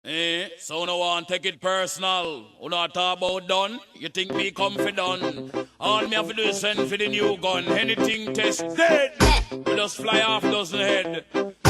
So no one take it personal. Who not talk about done? You think me comfy done? All me have to do is send for the new gun. Anything test dead. We just fly off dozen head.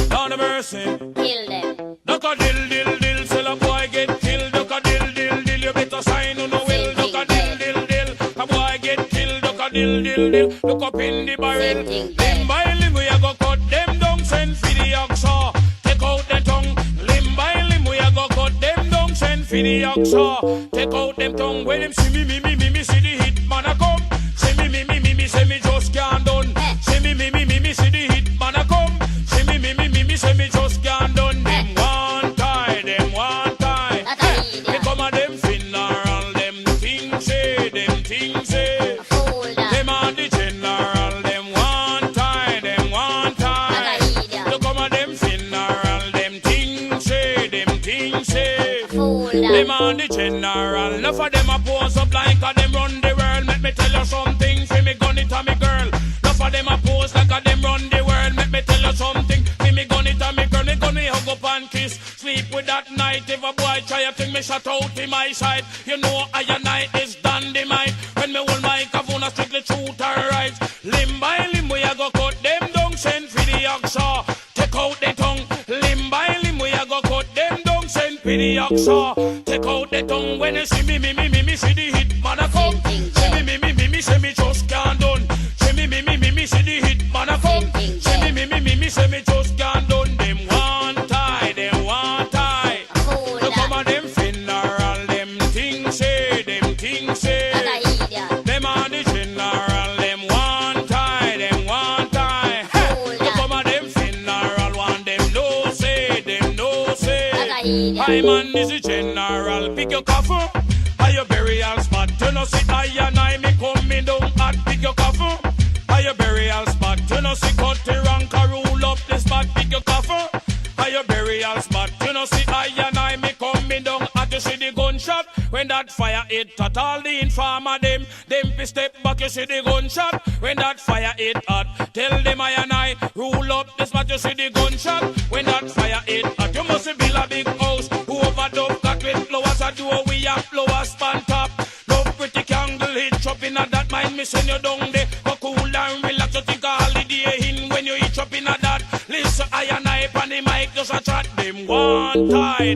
Down the mercy. Kill them. Duck a dill dill dill. Sell a boy get killed. Duck a dill dill dill. You better sign on the will. Duck a dill dill dill. A boy get killed. Duck a dill dill dill. Look up in the barrel. Limb by limb we a go cut them down. Send for the oxa. Take out the tongue. Limb by limb we a go cut them down. Send for the oxa. Take out them tongue. When them see me see the hit man a come. See me, say me just can't done. See me, see the hit man a come. See me, say me just can't done. Them one tie. Me come a them funeral, them things say. Them are the general, them one tie. You come a them funeral, them things say. Them are the general. Enough of them a pose up like a them run the world. Let me tell you something, for me gun it a me girl. Enough of them a pose like a them run the world. Let me tell you something, for me gun it a me girl. Me gun me hug up and kiss, sleep with that night. If a boy try to think me shut out in my side, you know I and I is dynamite. When me hold my microphone, I strictly truth and right. Limb by limb we a go cut them down. Send for the oxa, take out the tongue. Limb by limb we a go cut them down. Send for the oxa, take out the tongue. When you see me see the hit man a come. See me say me just can't done. See me see the hit man a come. See me say me just can't done. Them one tie. You come a them funeral, them things say. Them are the general, them one tie. You come a them funeral, one them no say. I man is the general, pick your coffin. Your burial spot, you know see I and I me coming down hot. Pick your coffin, your burial spot, you know see cut the rank a rule up the spot. Pick your coffin, your burial spot, you know see I and I me coming down hot. You see the gunshot when that fire hit at all the informer them fi step back. You see the gunshot when that fire hit hot. Tell them I and I rule up the spot. You see the gunshot when that fire hit hot. You must build a big house, who overdub got with flowers a door we have flowers span top. Love pretty candle hitch up in a that mind me send you down there. Go cool and relax, you think a holiday in when you hitch up in a that. Listen I and I on the mic just a chat. Them one tie.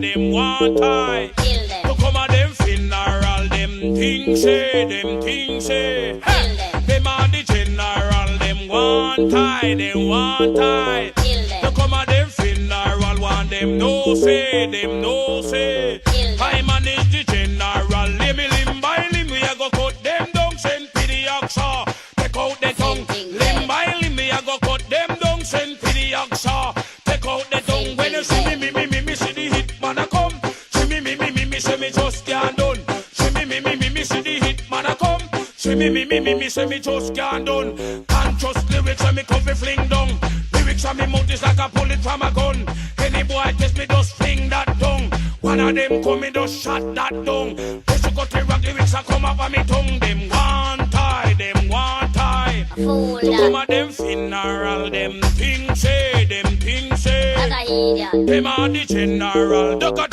Kill them. To come a them funeral, them things say. Hey. Them are the general, them one tie. Kill them. To come a them funeral, one them no say. I manage the general, limb by limb, we a go cut them down, send for the oxa, take out the tongue. Limb by limb, we a go cut them down, send for the oxa, take out the tongue. When you see me see the hit man a come. See me say me just can't done. See me see the hit man a come. See me say me just can't done. Can't trust lyrics and me coffee fling down. Lyrics and me mouth is like a bullet from a gun. Any boy test me just fling that tongue. One of them come me just shot that down. They should got the rock lyrics and come up on me tongue. Them one tie. Fool To come at them funeral, them things say. Them are the general. Duck a